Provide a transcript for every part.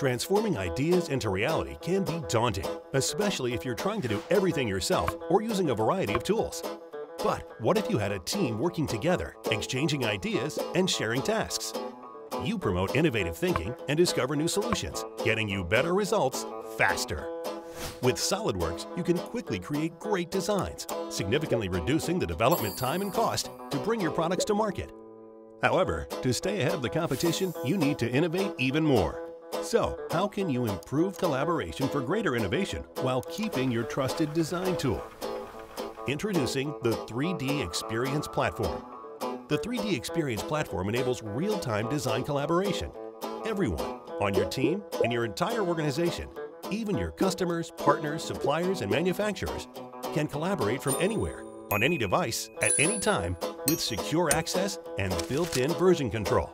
Transforming ideas into reality can be daunting, especially if you're trying to do everything yourself or using a variety of tools. But what if you had a team working together, exchanging ideas and sharing tasks? You promote innovative thinking and discover new solutions, getting you better results faster. With SOLIDWORKS, you can quickly create great designs, significantly reducing the development time and cost to bring your products to market. However, to stay ahead of the competition, you need to innovate even more. So, how can you improve collaboration for greater innovation while keeping your trusted design tool? Introducing the 3DEXPERIENCE platform. The 3DEXPERIENCE platform enables real-time design collaboration. Everyone, on your team and your entire organization, even your customers, partners, suppliers, and manufacturers, can collaborate from anywhere, on any device, at any time, with secure access and built-in version control.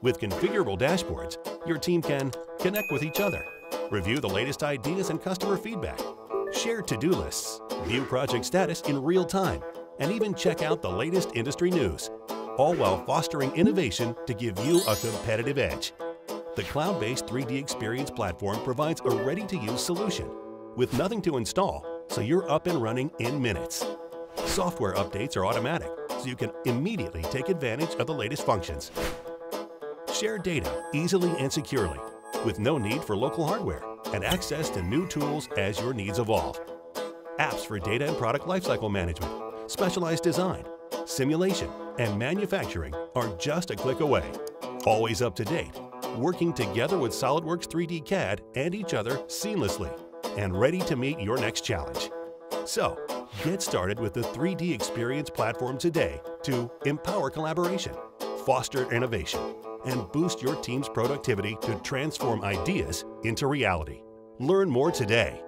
With configurable dashboards, your team can connect with each other, review the latest ideas and customer feedback, share to-do lists, view project status in real time, and even check out the latest industry news, all while fostering innovation to give you a competitive edge. The cloud-based 3DEXPERIENCE platform provides a ready-to-use solution with nothing to install, so you're up and running in minutes. Software updates are automatic, so you can immediately take advantage of the latest functions. Share data easily and securely, with no need for local hardware and access to new tools as your needs evolve. Apps for data and product lifecycle management, specialized design, simulation, and manufacturing are just a click away. Always up to date, working together with SOLIDWORKS 3D CAD and each other seamlessly, and ready to meet your next challenge. So, get started with the 3DEXPERIENCE platform today to empower collaboration, foster innovation, and boost your team's productivity to transform ideas into reality. Learn more today